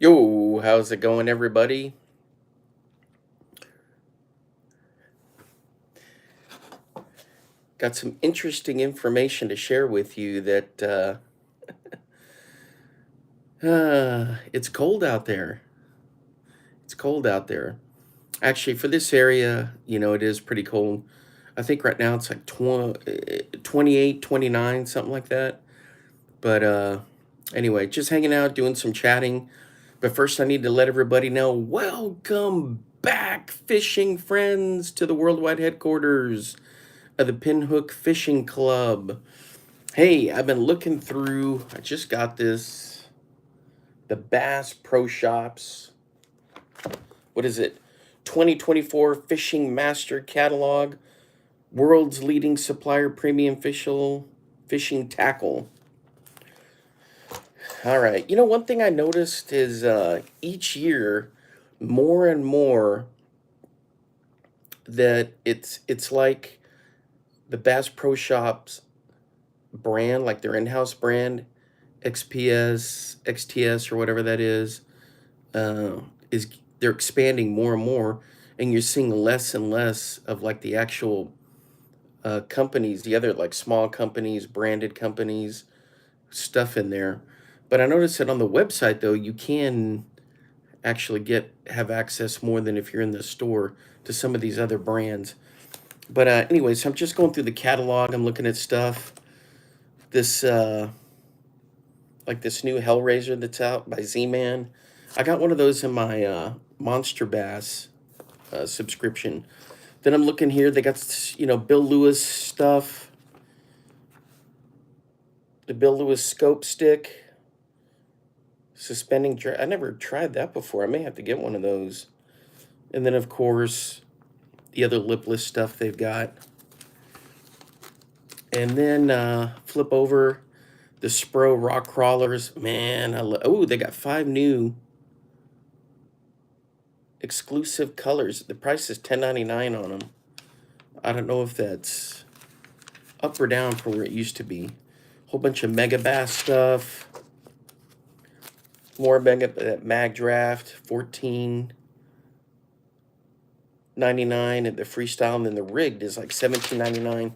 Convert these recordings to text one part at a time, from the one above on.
Yo, how's it going, everybody? Got some interesting information to share with you that it's cold out there. It's cold out there. Actually, for this area, it is pretty cold. I think right now it's like 28, 29, something like that. But anyway, just hanging out, doing some chatting. But first, I need to let everybody know welcome back, fishing friends, to the worldwide headquarters of the Pinhook Fishing Club. Hey, I've been looking through, I just got this, the Bass Pro Shops. What is it? 2024 Fishing Master Catalog, world's leading supplier premium fishing tackle. All right. One thing I noticed is each year, more and more, that it's like the Bass Pro Shops brand, like their in-house brand, XPS, XTS, or whatever that uh, is they're expanding more and more, and you're seeing less and less of like the actual companies, the other like small companies, branded companies, stuff in there. But I noticed that on the website though, you can actually have access more than if you're in the store to some of these other brands. But anyways, I'm just going through the catalog. I'm looking at stuff. This like this new Hellraiser that's out by Z-Man. I got one of those in my Monster Bass subscription. Then I'm looking here. They got Bill Lewis stuff. The Bill Lewis scope stick, suspending. I never tried that before. I may have to get one of those. And then of course the other lipless stuff they've got. And then flip over the Spro rock crawlers. Man, oh, they got 5 new exclusive colors. The price is $10.99 on them. I don't know if that's up or down from where it used to be. Whole bunch of Mega Bass stuff. More Mag Draft, $14.99 at the freestyle, and then the rigged is like $17.99.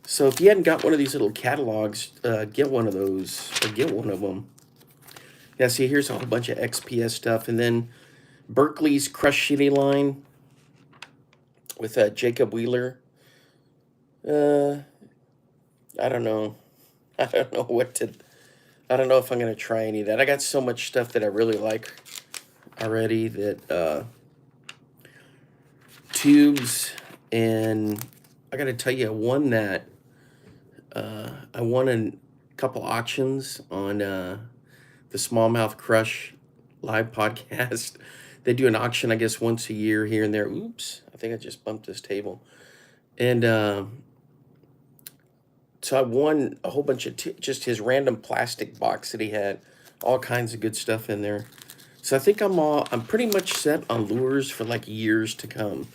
So if you hadn't got one of these little catalogs, get one of those or get one of them. Yeah, see, here's a whole bunch of XPS stuff, and then Berkeley's Crush Shitty line with Jacob Wheeler. I don't know. I don't know what to. I don't know if I'm gonna try any of that. I got so much stuff that I really like already that tubes, and I gotta tell you, I won a couple auctions on the Smallmouth Crush live podcast. They do an auction, I guess, once a year here and there. Oops, I think I just bumped this table. And so I won a whole bunch of just his random plastic box that he had, all kinds of good stuff in there. So I think I'm pretty much set on lures for like years to come.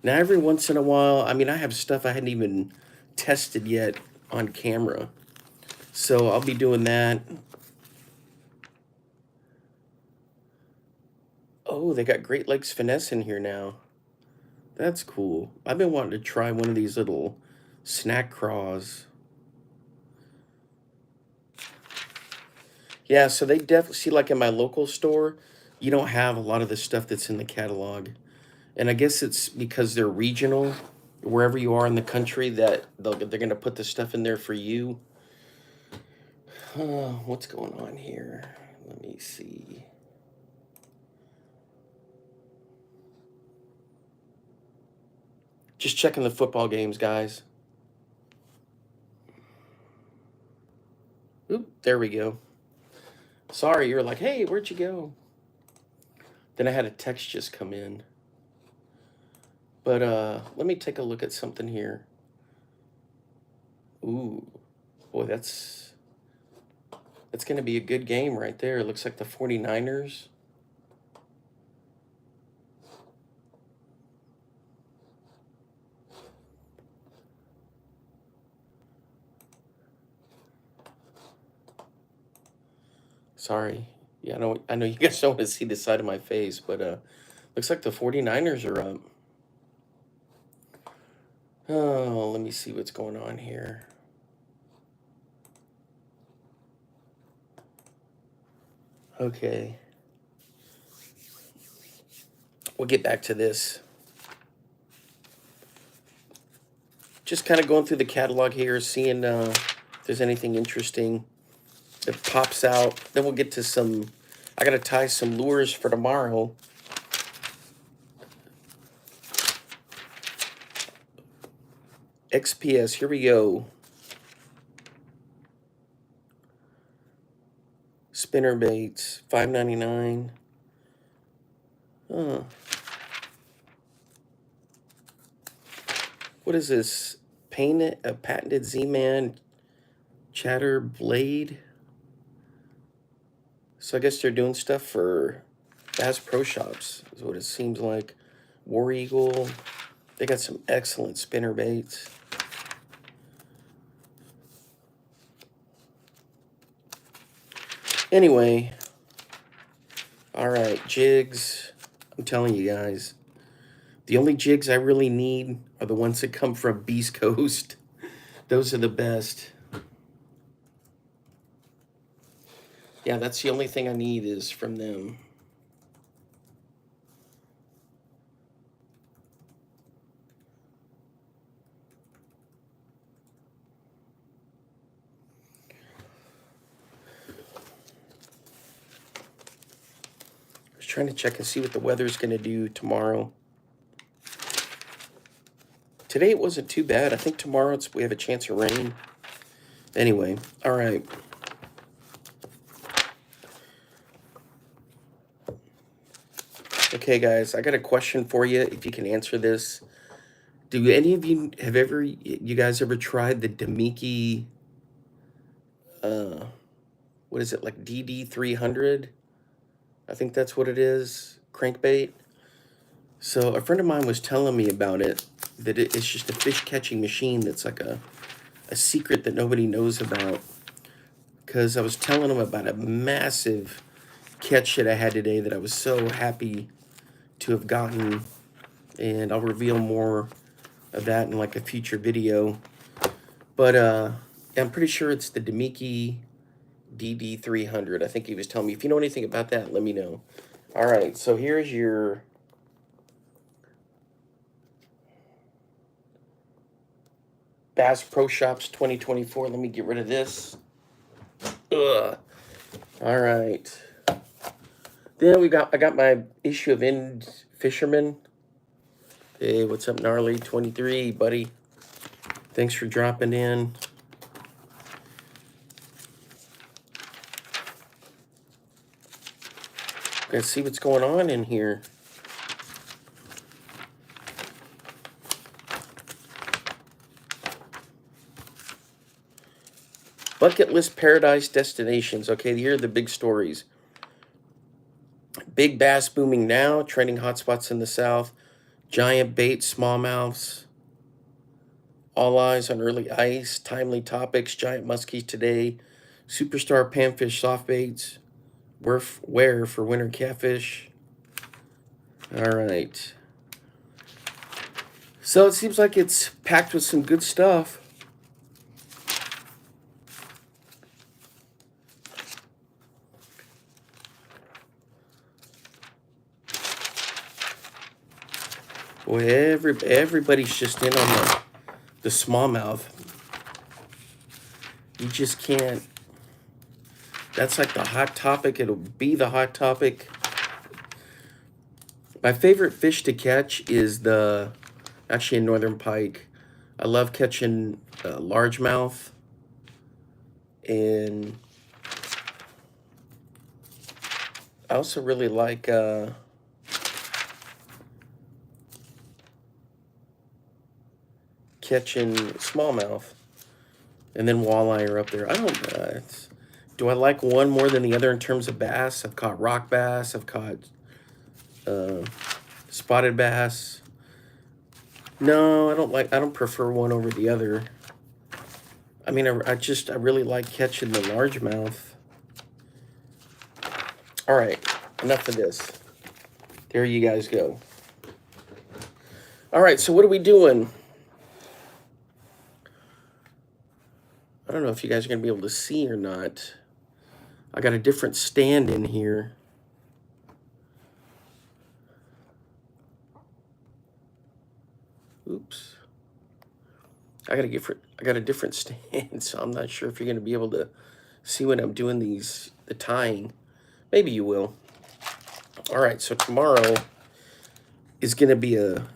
Now every once in a while, I mean, I have stuff I hadn't even tested yet on camera. So I'll be doing that. Oh, they got Great Lakes Finesse in here now. That's cool. I've been wanting to try one of these little snack craws. Yeah, so they definitely see, like in my local store, you don't have a lot of the stuff that's in the catalog. And I guess it's because they're regional, wherever you are in the country, that they're going to put the stuff in there for you. What's going on here? Let me see. Just checking the football games, guys. Oop, there we go. Sorry, you were like, hey, where'd you go? Then I had a text just come in. But let me take a look at something here. Ooh, boy, that's going to be a good game right there. It looks like the 49ers. Sorry, Yeah, I know you guys don't want to see the side of my face, but looks like the 49ers are up. Oh, let me see what's going on here. Okay. We'll get back to this. Just kind of going through the catalog here, seeing if there's anything interesting that pops out. Then we'll get to some. I got to tie some lures for tomorrow. XPS, here we go. Spinner baits, $5.99. Huh. What is this? A patented Z-Man chatter blade. So I guess they're doing stuff for Bass Pro Shops, is what it seems like. War Eagle. They got some excellent spinner baits. Anyway, all right, jigs. I'm telling you guys, the only jigs I really need are the ones that come from Beast Coast. Those are the best. Yeah, that's the only thing I need is from them. I was trying to check and see what the weather's going to do tomorrow. Today it wasn't too bad. I think tomorrow we have a chance of rain. Anyway, all right. Okay, guys, I got a question for you. If you can answer this, do any of you you guys ever tried the Demiki? What is it, like DD300? I think that's what it is. Crankbait. So a friend of mine was telling me about it. That it's just a fish catching machine that's like a secret that nobody knows about. Because I was telling him about a massive catch that I had today that I was so happy to have gotten, and I'll reveal more of that in like a future video. But I'm pretty sure it's the Demiki DD300. I think he was telling me. If you know anything about that, let me know. All right, so here's your Bass Pro Shops 2024. Let me get rid of this. Ugh. All right. Then I got my issue of End Fisherman. Hey, what's up, Gnarly 23, buddy? Thanks for dropping in. Let's see what's going on in here. Bucket list paradise destinations. Okay, here are the big stories. Big bass booming now, trending hotspots in the south. Giant bait, smallmouths. All eyes on early ice. Timely topics, giant muskies today. Superstar panfish soft baits. Where for winter catfish. All right. So it seems like it's packed with some good stuff. Boy, everybody's just in on the smallmouth. You just can't. That's like the hot topic. It'll be the hot topic. My favorite fish to catch is actually a northern pike. I love catching largemouth, and I also really like catching smallmouth, and then walleye are up there. I don't. Do I like one more than the other in terms of bass? I've caught rock bass. I've caught spotted bass. No, I don't prefer one over the other. I mean, I really like catching the largemouth. All right, enough of this. There you guys go. All right, so what are we doing? I don't know if you guys are going to be able to see or not. I got a different stand in here. Oops. I got a different stand, so I'm not sure if you're going to be able to see when I'm doing the tying. Maybe you will. All right, so tomorrow is going to be a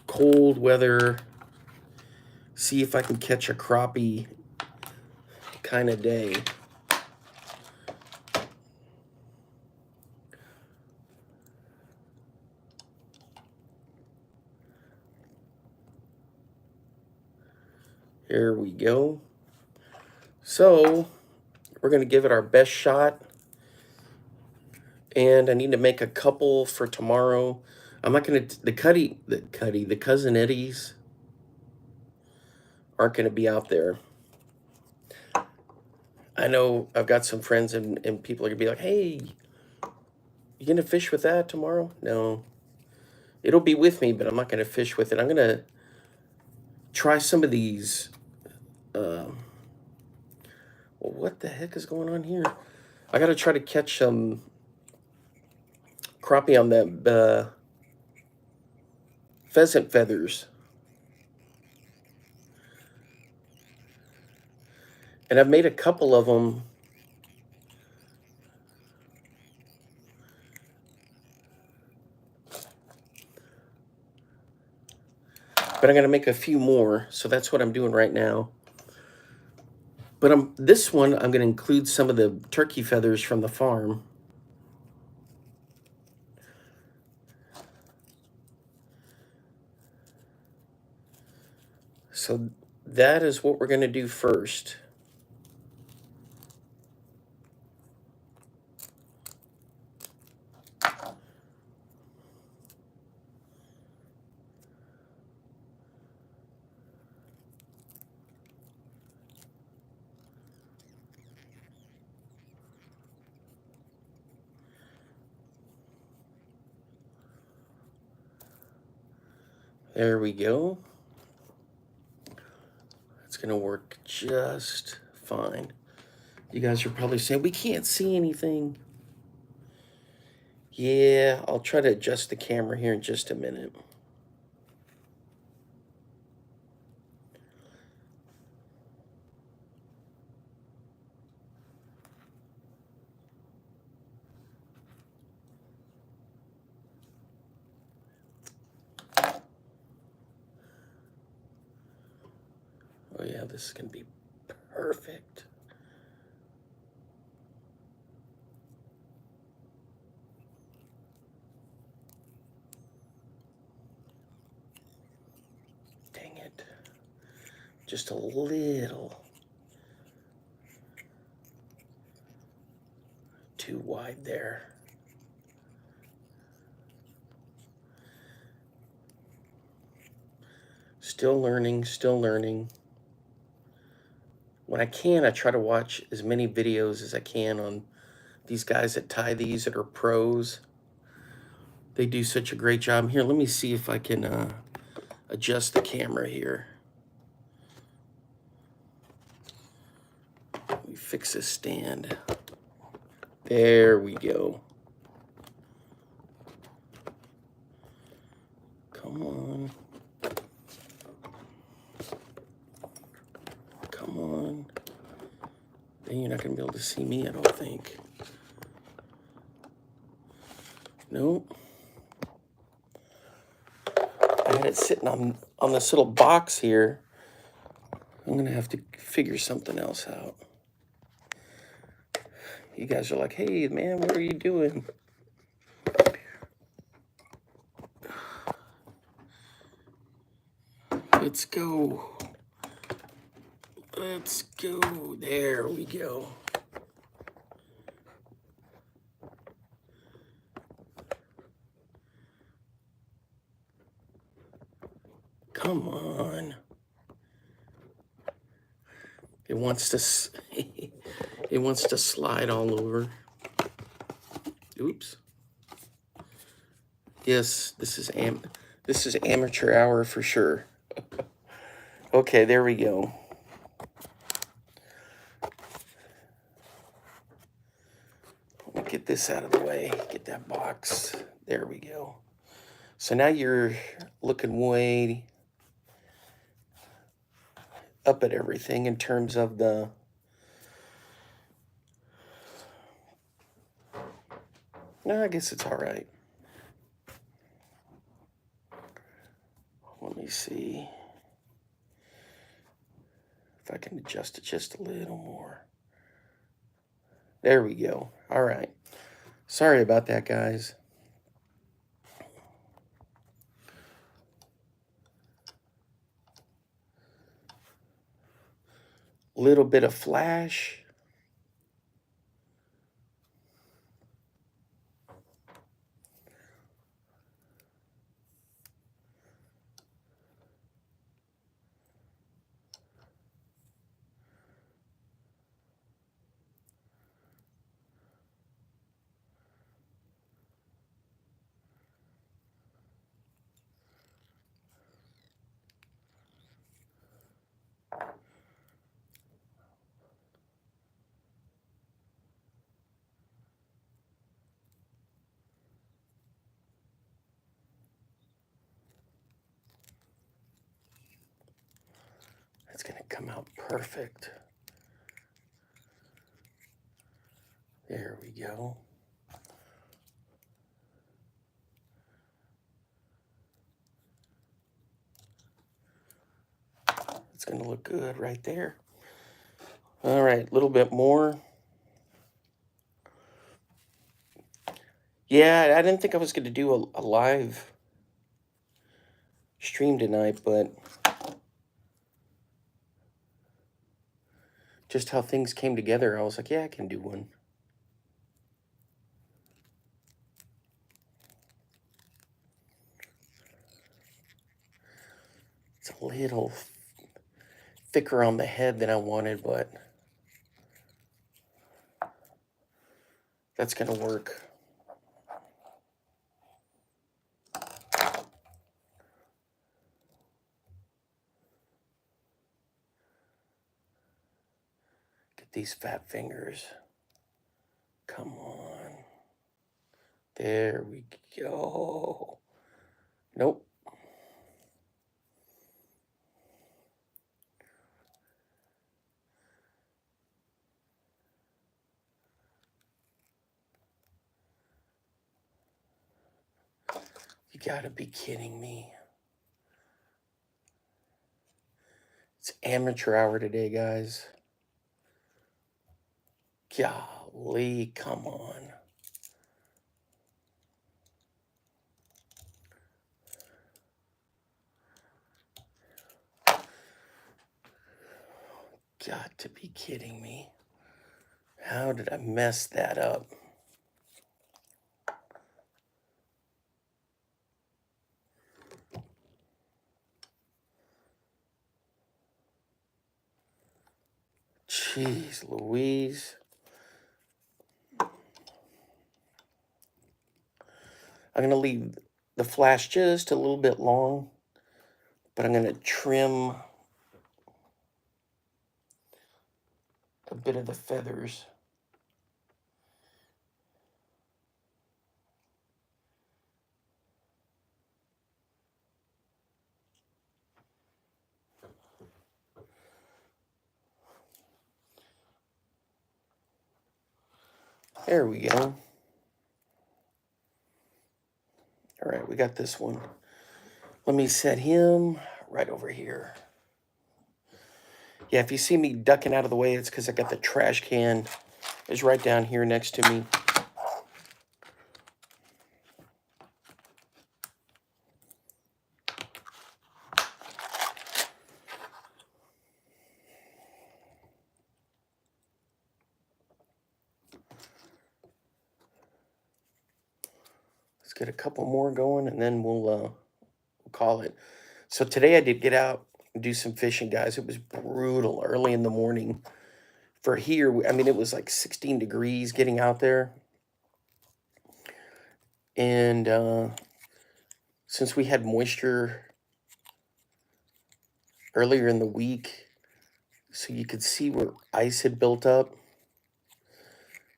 cold weather, see if I can catch a crappie kind of day. Here we go. So we're going to give it our best shot. And I need to make a couple for tomorrow. I'm not going to, the Cousin Eddies aren't going to be out there. I know I've got some friends and people are going to be like, hey, you going to fish with that tomorrow? No. It'll be with me, but I'm not going to fish with it. I'm going to try some of these. Well, what the heck is going on here? I got to try to catch some crappie on that pheasant feathers. And I've made a couple of them. But I'm going to make a few more. So that's what I'm doing right now. But this one, I'm going to include some of the turkey feathers from the farm. So that is what we're going to do first. There we go. It's going to work just fine. You guys are probably saying, we can't see anything. Yeah, I'll try to adjust the camera here in just a minute. Oh yeah, this is going to be perfect. Dang it. Just a little too wide there. Still learning, still learning. When I can, I try to watch as many videos as I can on these guys that tie these that are pros. They do such a great job. Here, let me see if I can adjust the camera here. Let me fix this stand. There we go. Come on. Come on. Then you're not going to be able to see me, I don't think. Nope. I had it sitting on this little box here. I'm going to have to figure something else out. You guys are like, hey, man, what are you doing? Let's go. Let's go. There we go. Come on. It wants to it wants to slide all over. Oops. Yes, this is amateur hour for sure. Okay, there we go. Let me get this out of the way. Get that box. There we go. So now you're looking way up at everything in terms of the... No, I guess it's all right. Let me see if I can adjust it just a little more. There we go. All right. Sorry about that, guys. Little bit of flash. It's going to come out perfect. There we go. It's going to look good right there. All right, a little bit more. Yeah, I didn't think I was going to do a live stream tonight, but just how things came together, I was like, yeah, I can do one. It's a little thicker on the head than I wanted, but that's going to work. Get these fat fingers. Come on. There we go. Nope. You gotta be kidding me. It's amateur hour today, guys. Golly, come on. Got to be kidding me. How did I mess that up? Jeez Louise. I'm going to leave the flash just a little bit long, but I'm going to trim a bit of the feathers. There we go. All right, we got this one. Let me set him right over here. Yeah, if you see me ducking out of the way, it's because I got the trash can is right down here next to me. Let's get a couple more going, and then we'll call it. So today I did get out and do some fishing, guys. It was brutal early in the morning. For here, I mean, it was like 16 degrees getting out there. And since we had moisture earlier in the week, so you could see where ice had built up.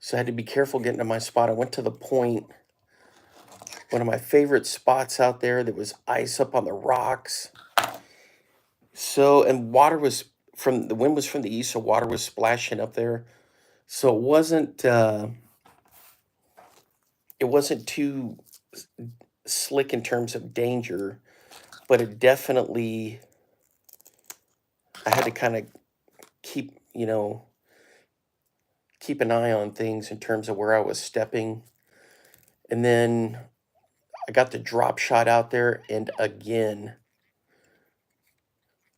So I had to be careful getting to my spot. I went to the point, one of my favorite spots out there. There was ice up on the rocks. So, and water was the wind was from the east, so water was splashing up there. So it wasn't too slick in terms of danger, but it definitely, I had to kind of keep, keep an eye on things in terms of where I was stepping. And then I got the drop shot out there, and again,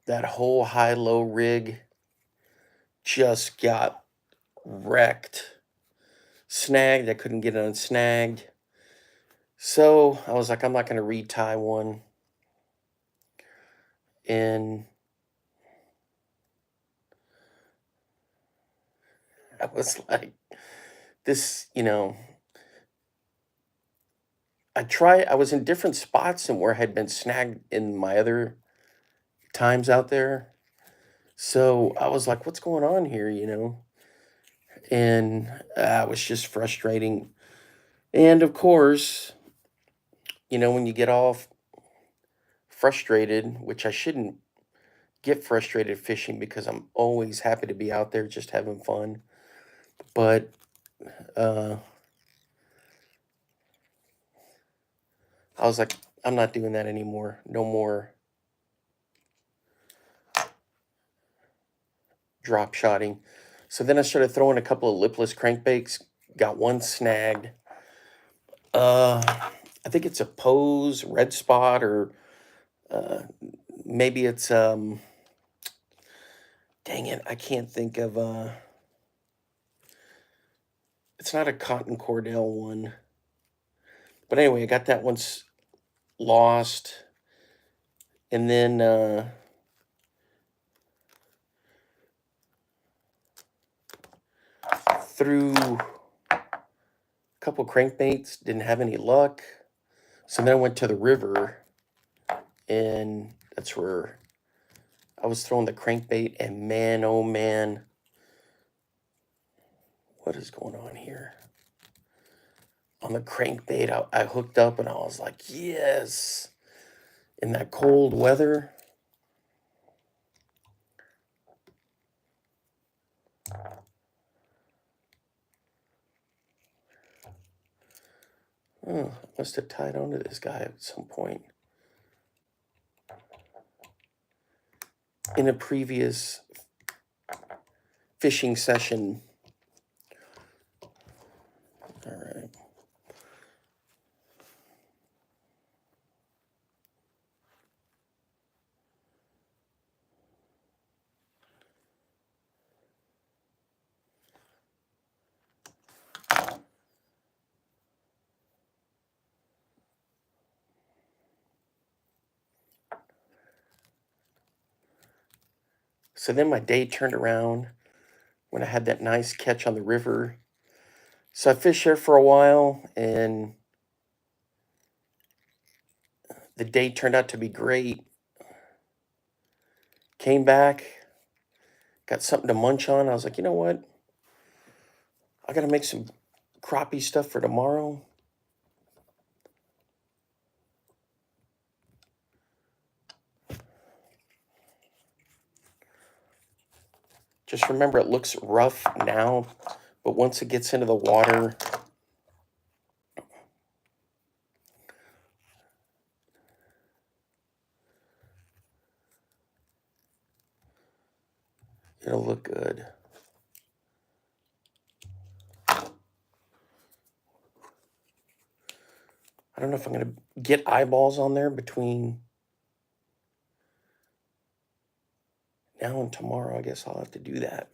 that whole high-low rig just got wrecked. Snagged. I couldn't get it unsnagged. So I was like, I'm not going to retie one. And I was like, this, I was in different spots than where I had been snagged in my other times out there. So I was like, what's going on here, And it was just frustrating. And of course, when you get all frustrated, which I shouldn't get frustrated fishing because I'm always happy to be out there just having fun. But uh, I was like, I'm not doing that anymore. No more drop shotting. So then I started throwing a couple of lipless crankbaits. Got one snagged. I think it's a Pose red spot, or maybe it's dang it, I can't think of it's not a cotton Cordell one. But anyway, I got that one lost. And then threw a couple crankbaits, didn't have any luck. So then I went to the river, and that's where I was throwing the crankbait, and man, oh man, what is going on here? On the crankbait, I hooked up, and I was like, yes. In that cold weather. Oh, I must have tied onto this guy at some point in a previous fishing session. All right. So then my day turned around when I had that nice catch on the river. So I fished there for a while, and the day turned out to be great. Came back, got something to munch on. I was like, you know what? I got to make some crappie stuff for tomorrow. Just remember, it looks rough now, but once it gets into the water, it'll look good. I don't know if I'm going to get eyeballs on there between now and tomorrow. I guess I'll have to do that.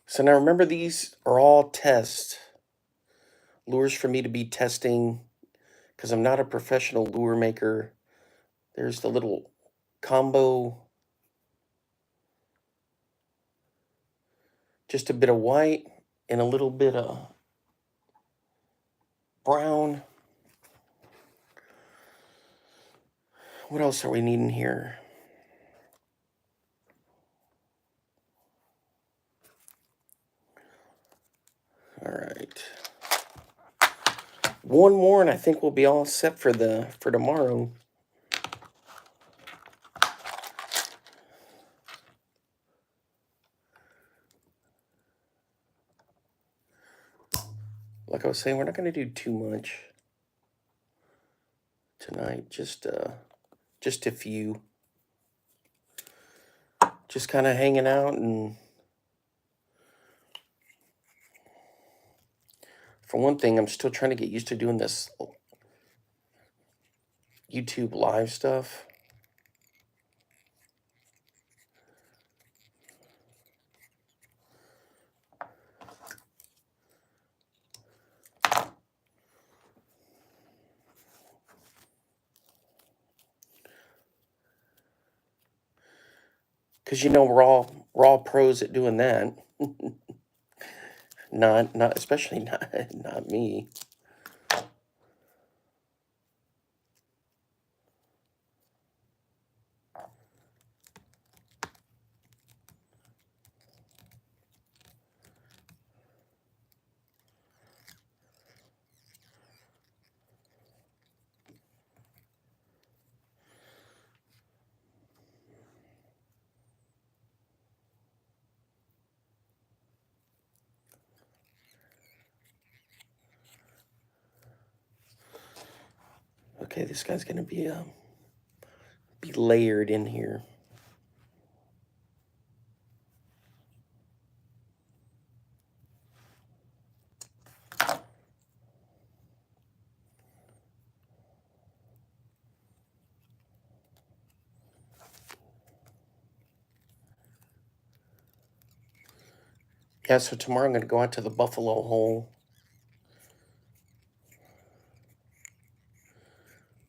So now remember, these are all test lures for me to be testing because I'm not a professional lure maker. There's the little combo, just a bit of white and a little bit of brown. What else are we needing here? All right. One more, and I think we'll be all set for tomorrow. Like I was saying, we're not going to do too much tonight. Just a few. Just kind of hanging out, and for one thing, I'm still trying to get used to doing this YouTube live stuff. Because we're all pros at doing that. Not especially not me. Okay, this guy's gonna be layered in here. Yeah, so tomorrow I'm gonna go out to the Buffalo Hole.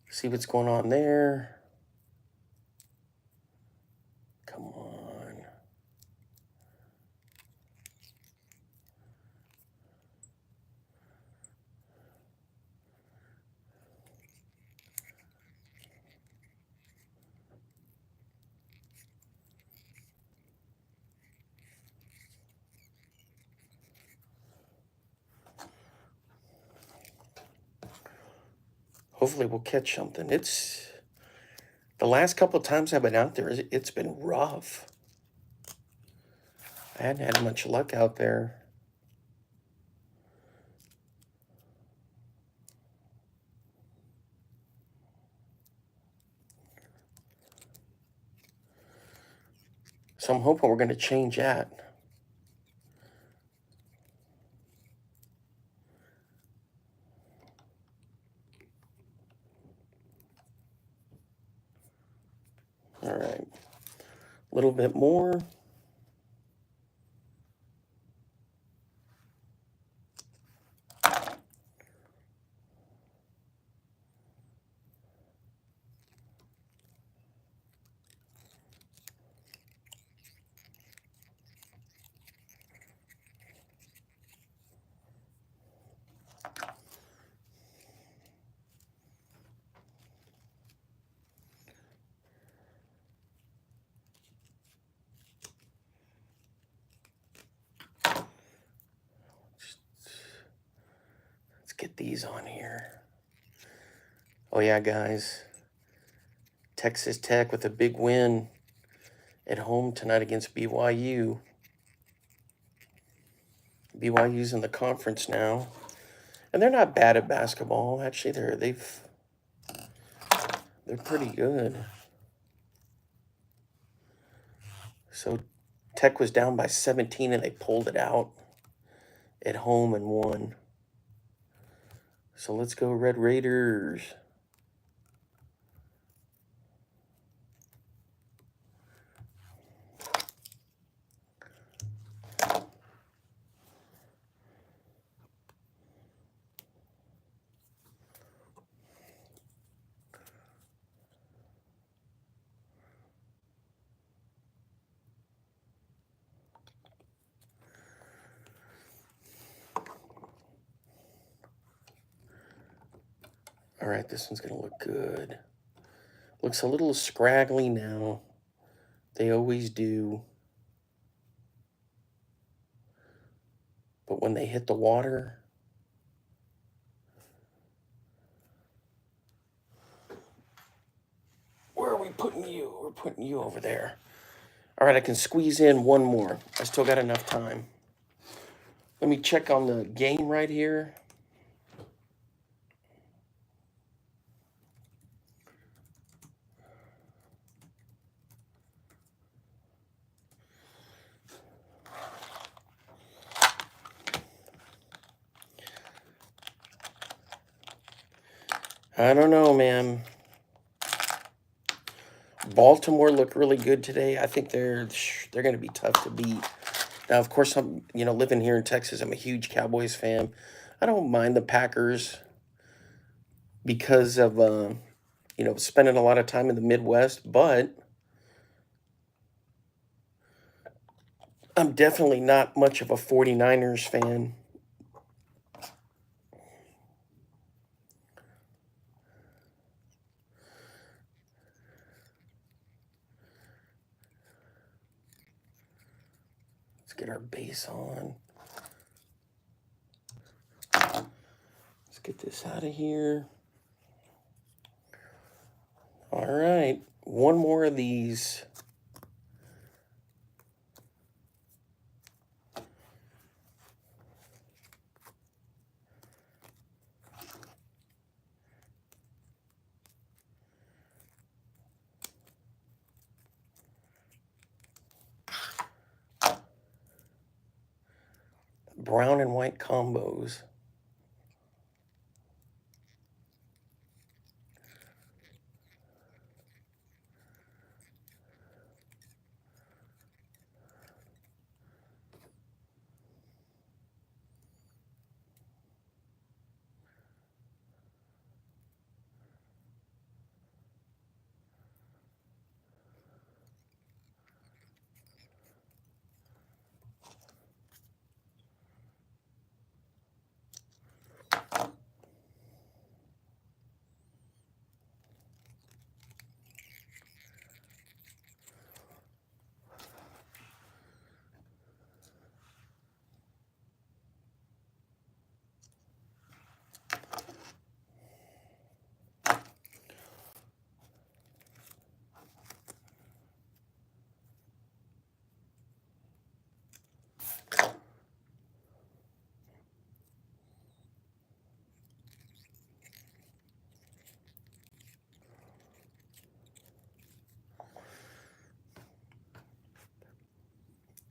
See what's going on there. Come on. Hopefully we'll catch something. It's the last couple of times I've been out there, it's been rough. I hadn't had much luck out there. So I'm hoping we're going to change that. All right. A little bit more. Let's get these on here. Oh yeah, guys. Texas Tech with a big win at home tonight against BYU. BYU's in the conference now, and they're not bad at basketball. Actually, they're pretty good. So Tech was down by 17, and they pulled it out at home and won. So let's go Red Raiders. All right, this one's gonna look good. Looks a little scraggly now. They always do. But when they hit the water, where are we putting you? We're putting you over there. All right, I can squeeze in one more. I still got enough time. Let me check on the game right here. I don't know, man. Baltimore looked really good today. I think they're going to be tough to beat. Now, of course, I'm living here in Texas. I'm a huge Cowboys fan. I don't mind the Packers because of spending a lot of time in the Midwest, but I'm definitely not much of a 49ers fan. Let's get our base on. Let's get this out of here. All right, one more of these. Brown and white combos.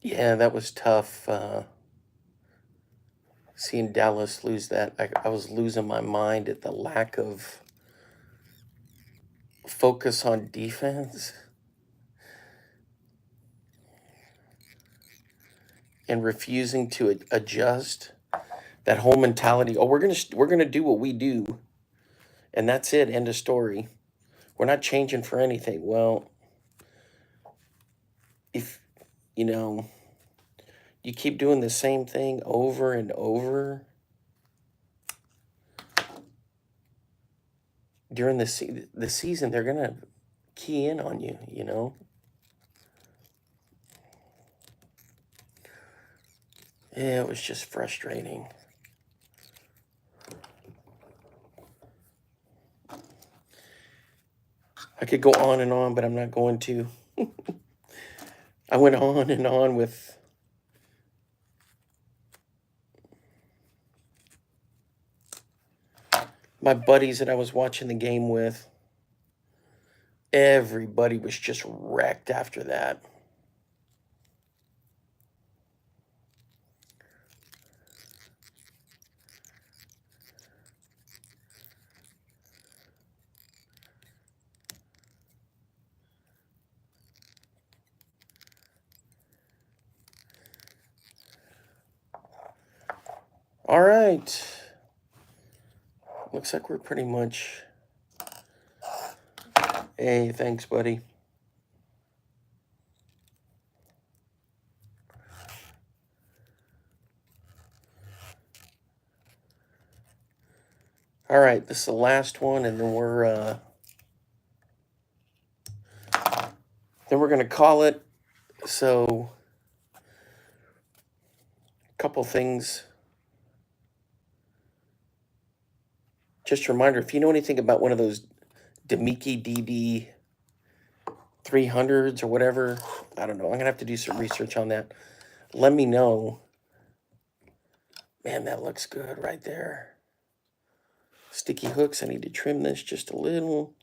Yeah, that was tough. Seeing Dallas lose that, I was losing my mind at the lack of focus on defense and refusing to adjust. That whole mentality. Oh, we're gonna do what we do, and that's it. End of story. We're not changing for anything. Well, if you know you keep doing the same thing over and over during the season, they're gonna key in on you. Yeah, it was just frustrating. I could go on and on, but I'm not going to. I went on and on with my buddies that I was watching the game with. Everybody was just wrecked after that. All right. Looks like we're pretty much... Hey, thanks, buddy. All right, this is the last one, and then we're gonna call it. So, a couple things. Just a reminder, if you know anything about one of those Demiki DD 300s or whatever, I don't know. I'm gonna have to do some research on that. Let me know. Man, that looks good right there. Sticky hooks. I need to trim this just a little.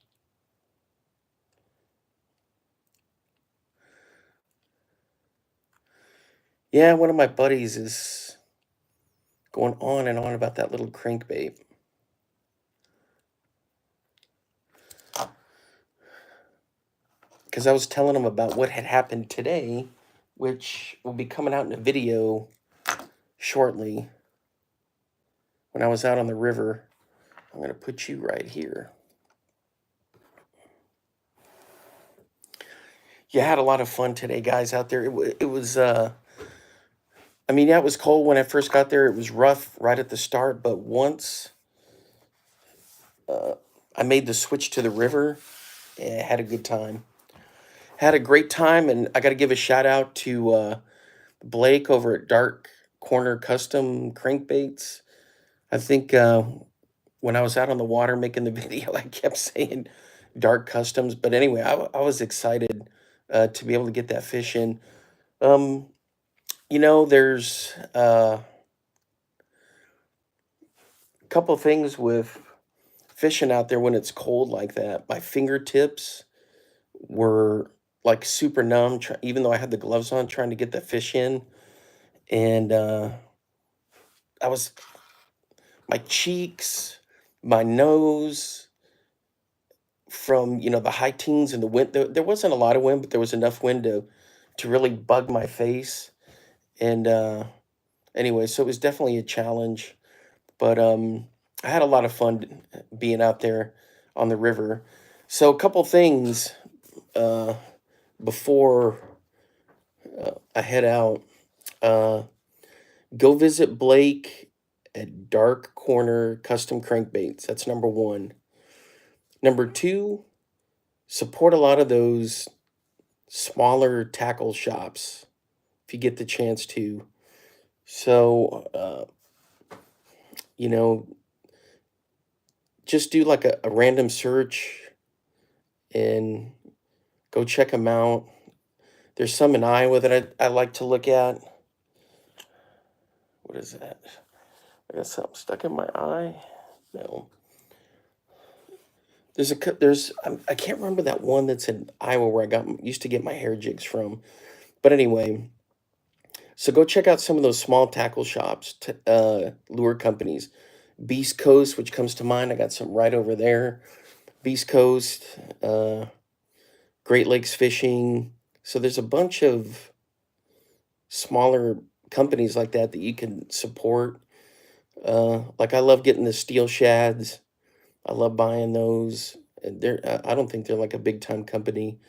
Yeah, one of my buddies is going on and on about that little crankbait. Because I was telling him about what had happened today, which will be coming out in a video shortly when I was out on the river. I'm going to put you right here. Yeah, I had a lot of fun today, guys, out there. It was, I mean, yeah, it was cold when I first got there. It was rough right at the start, but once I made the switch to the river, yeah, I had a good time. Had a great time, and I got to give a shout out to Blake over at Dark Corner Custom Crankbaits. I think when I was out on the water making the video, I kept saying Dark Customs, but anyway, I was excited to be able to get that fish in. Um, there's a couple things with fishing out there when it's cold like that. My fingertips were like super numb, even though I had the gloves on, trying to get the fish in, and I was my cheeks, my nose, from the high teens and the wind. There wasn't a lot of wind, but there was enough wind to really bug my face. And anyway, so it was definitely a challenge. But I had a lot of fun being out there on the river. So a couple things uh, before I head out. Uh, Go visit Blake at Dark Corner Custom Crankbaits. That's number one. Number two, support a lot of those smaller tackle shops if you get the chance to. So, you know, just do like a random search and go check them out. There's some in Iowa that I like to look at. What is that? I got something stuck in my eye. No. I can't remember that one that's in Iowa where used to get my hair jigs from. But anyway, so go check out some of those small tackle shops, lure companies. Beast Coast, which comes to mind, I got some right over there. Beast Coast, uh, Great Lakes Fishing. So there's a bunch of smaller companies like that that you can support. Like I love getting the steel shads. I love buying those. And I don't think they're like a big time company.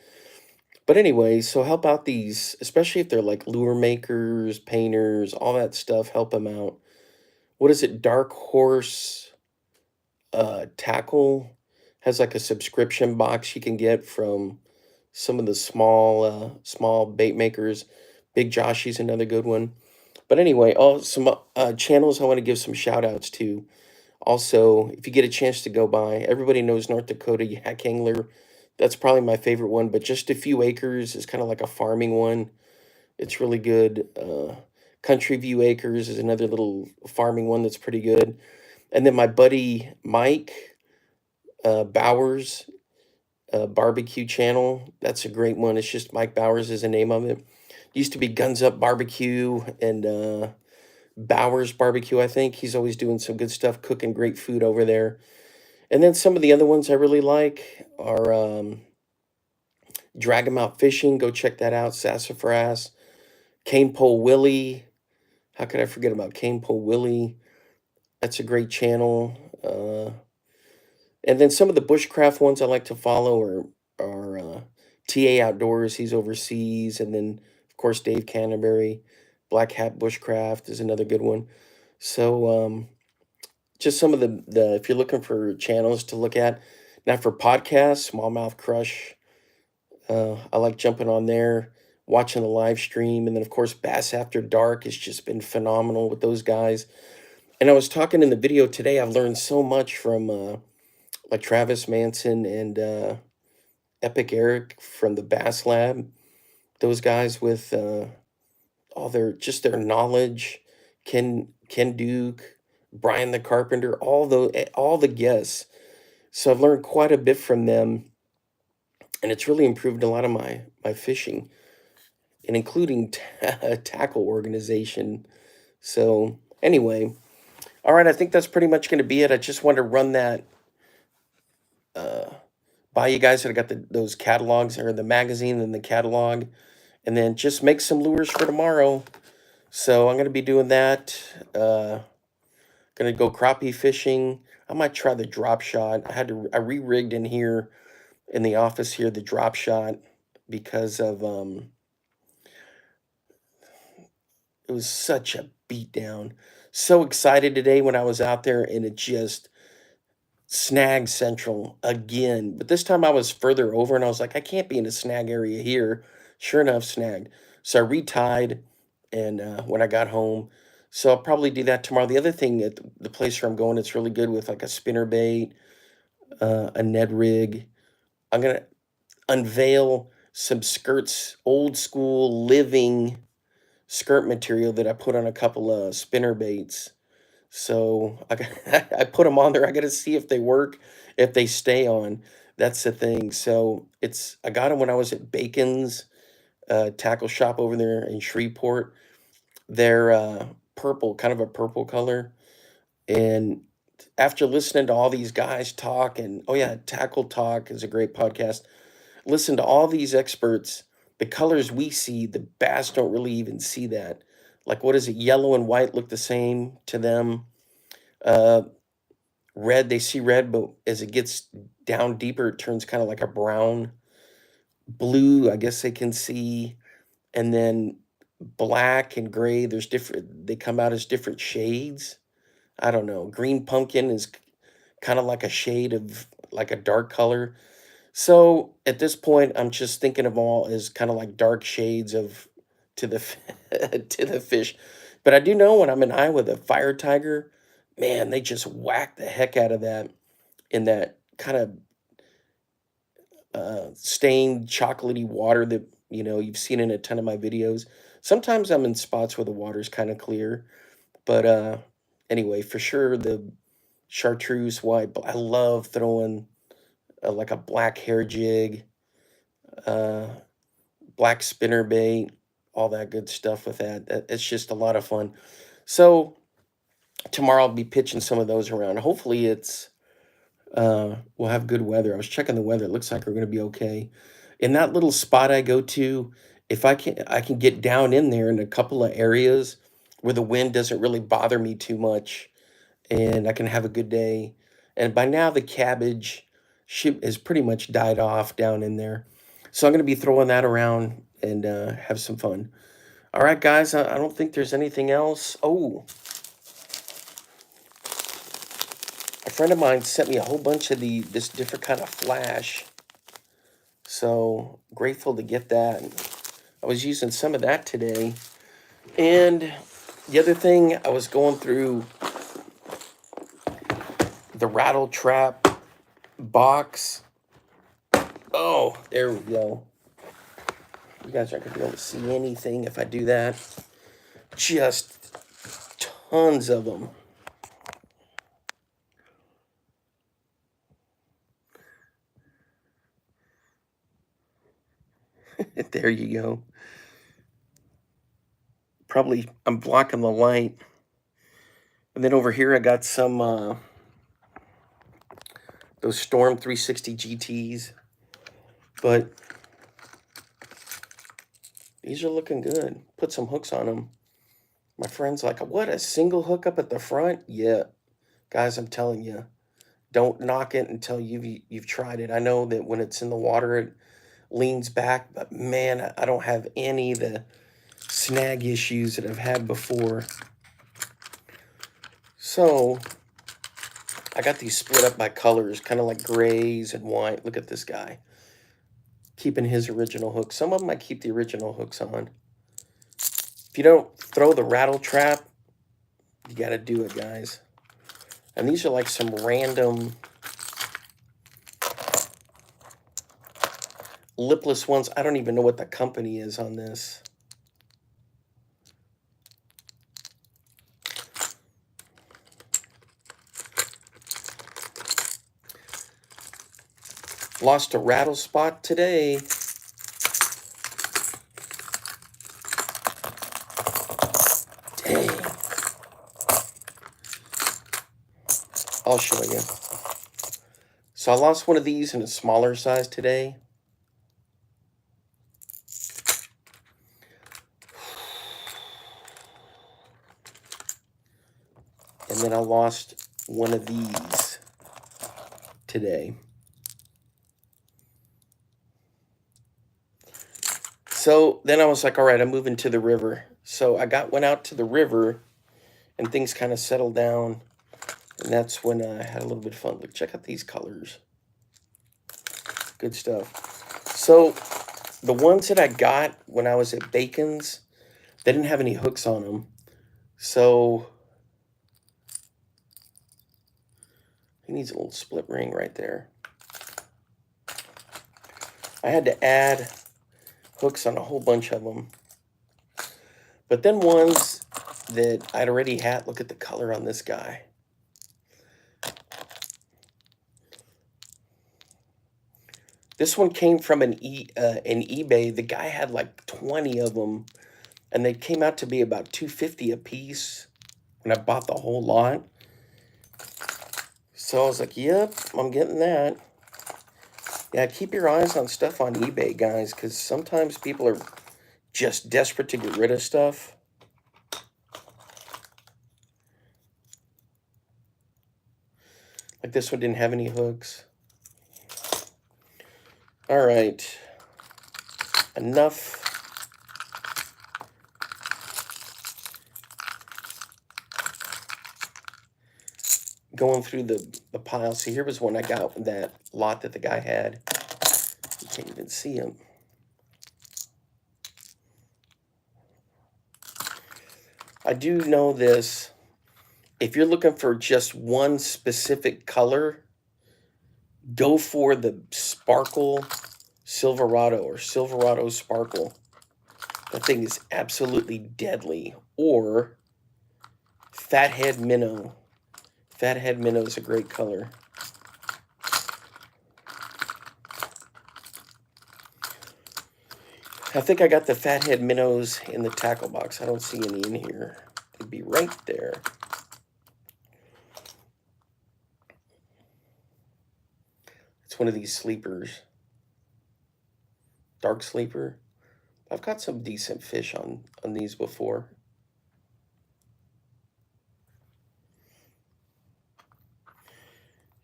But anyway, so help out these, especially if they're like lure makers, painters, all that stuff. Help them out. What is it? Dark Horse Tackle has like a subscription box you can get from some of the small bait makers. Big Joshy's another good one. But anyway, some channels I want to give some shout outs to. Also, if you get a chance to go by, everybody knows North Dakota Yak Angler. That's probably my favorite one, but just a few acres is kind of like a farming one. It's really good. Country View Acres is another little farming one that's pretty good. And then my buddy Mike Bowers barbecue channel. That's a great one. It's just Mike Bowers is the name of it. Used to be Guns Up Barbecue and Bowers Barbecue, I think. He's always doing some good stuff, cooking great food over there. And then some of the other ones I really like are Drag 'em Out Fishing. Go check that out. Sassafras. Cane Pole Willie. How could I forget about Cane Pole Willie? That's a great channel. And then some of the bushcraft ones I like to follow are TA Outdoors. He's overseas, and then of course Dave Canterbury. Black Hat Bushcraft is another good one. So just some of the if you're looking for channels to look at. Now for podcasts, Smallmouth Crush, I like jumping on there, watching the live stream, and then of course Bass After Dark has just been phenomenal with those guys. And I was talking in the video today. I've learned so much from like Travis Manson and Epic Eric from the Bass Lab. Those guys with all their just their knowledge, Ken Duke, Brian the Carpenter, all the guests. So I've learned quite a bit from them, and it's really improved a lot of my fishing, and including tackle organization. So anyway, all right, I think that's pretty much going to be it. I just wanted to run that uh, by you guys that I got those catalogs or the magazine and the catalog, and then just make some lures for tomorrow. So I'm going to be doing that. Going to go crappie fishing. I might try the drop shot. I re-rigged in here in the office here the drop shot because of it was such a beatdown. So excited today when I was out there, and it just snag central again. But this time I was further over, and I was like, I can't be in a snag area here. Sure enough, snagged. So I retied, and when I got home, so I'll probably do that tomorrow. The other thing at the place where I'm going, it's really good with like a spinner bait, a Ned rig. I'm gonna unveil some skirts, old school living skirt material that I put on a couple of spinner baits. So I put them on there. I got to see if they work, if they stay on. That's the thing. So I got them when I was at Bacon's tackle shop over there in Shreveport. They're purple, kind of a purple color. And after listening to all these guys talk, and oh yeah, Tackle Talk is a great podcast. Listen to all these experts. The colors we see, the bass don't really even see that. Like, what is it? Yellow and white look the same to them. Uh, Red, they see red, but as it gets down deeper, it turns kind of like a brown. Blue, I guess they can see. And then black and gray, there's different, they come out as different shades. I don't know. Green pumpkin is kind of like a shade of like a dark color. So at this point, I'm just thinking of all as kind of like dark shades of to the to the fish. But I do know when I'm in Iowa, the fire tiger, man, they just whack the heck out of that in that kind of stained chocolatey water that you've seen in a ton of my videos. Sometimes I'm in spots where the water's kind of clear, but anyway, for sure the chartreuse white. I love throwing like a black hair jig, uh, black spinner bait, all that good stuff with that. It's just a lot of fun. So tomorrow I'll be pitching some of those around. Hopefully we'll have good weather. I was checking the weather. It looks like we're going to be okay. In that little spot I go to, if I can get down in there in a couple of areas where the wind doesn't really bother me too much, and I can have a good day. And by now the cabbage has pretty much died off down in there. So I'm going to be throwing that around and have some fun. All right, guys, I don't think there's anything else. Oh, a friend of mine sent me a whole bunch of this different kind of flash. So grateful to get that. I was using some of that today. And the other thing, I was going through the rattle trap box. Oh, there we go. You guys aren't going to be able to see anything if I do that. Just tons of them. There you go. Probably I'm blocking the light. And then over here I got some those Storm 360 GTs. But these are looking good. Put some hooks on them. My friend's like, what, a single hook up at the front? Yeah. Guys, I'm telling you, don't knock it until you've tried it. I know that when it's in the water, it leans back, but man, I don't have any of the snag issues that I've had before. So I got these split up by colors, kind of like grays and white. Look at this guy. Keeping his original hooks. Some of them I keep the original hooks on. If you don't throw the rattle trap, you got to do it, guys. And these are like some random lipless ones. I don't even know what the company is on this. Lost a rattle spot today. Dang. I'll show you. So I lost one of these in a smaller size today. And then I lost one of these today. So then I was like, all right, I'm moving to the river. So I went out to the river and things kind of settled down. And that's when I had a little bit of fun. Look, check out these colors. Good stuff. So the ones that I got when I was at Bacon's, they didn't have any hooks on them. So he needs a little split ring right there. I had to add hooks on a whole bunch of them. But then ones that I'd already had, look at the color on this guy. This one came from an eBay. The guy had like 20 of them, and they came out to be about $250 a piece when I bought the whole lot. So I was like, yep, I'm getting that. Yeah, keep your eyes on stuff on eBay, guys, because sometimes people are just desperate to get rid of stuff. Like this one didn't have any hooks. All right. Enough. Going through the pile. See, here was one I got from that lot that the guy had. You can't even see him. I do know this. If you're looking for just one specific color, go for the Sparkle Silverado or Silverado Sparkle. That thing is absolutely deadly. Or Fathead Minnow. Fathead Minnow is a great color. I think I got the Fathead Minnows in the tackle box. I don't see any in here. They'd be right there. It's one of these sleepers. Dark sleeper. I've got some decent fish on these before.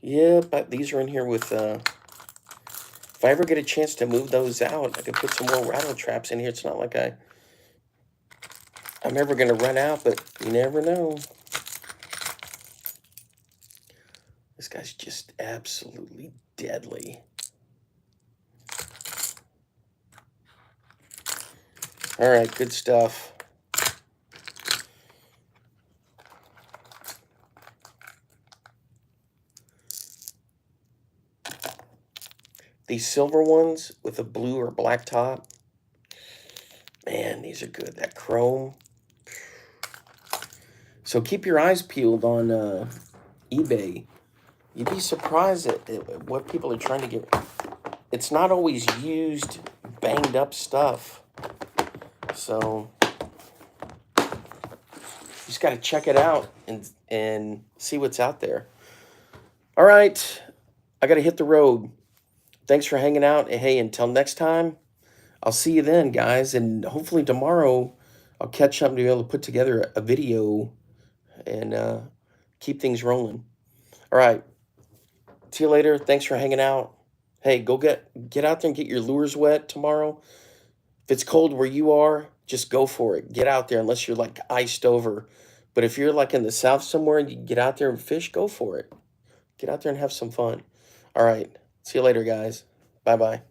Yeah, but these are in here with, if I ever get a chance to move those out, I could put some more rattle traps in here. It's not like I'm ever going to run out, but you never know. This guy's just absolutely deadly. All right, good stuff. These silver ones with a blue or black top, man, these are good. That chrome. So keep your eyes peeled on eBay. You'd be surprised at what people are trying to get. It's not always used, banged up stuff. So you just got to check it out and see what's out there. All right, I got to hit the road. Thanks for hanging out. And hey, until next time, I'll see you then, guys. And hopefully tomorrow I'll catch up and be able to put together a video and keep things rolling. All right. See you later. Thanks for hanging out. Hey, go get out there and get your lures wet tomorrow. If it's cold where you are, just go for it. Get out there unless you're like iced over. But if you're like in the south somewhere and you can get out there and fish, go for it. Get out there and have some fun. All right. See you later, guys. Bye bye.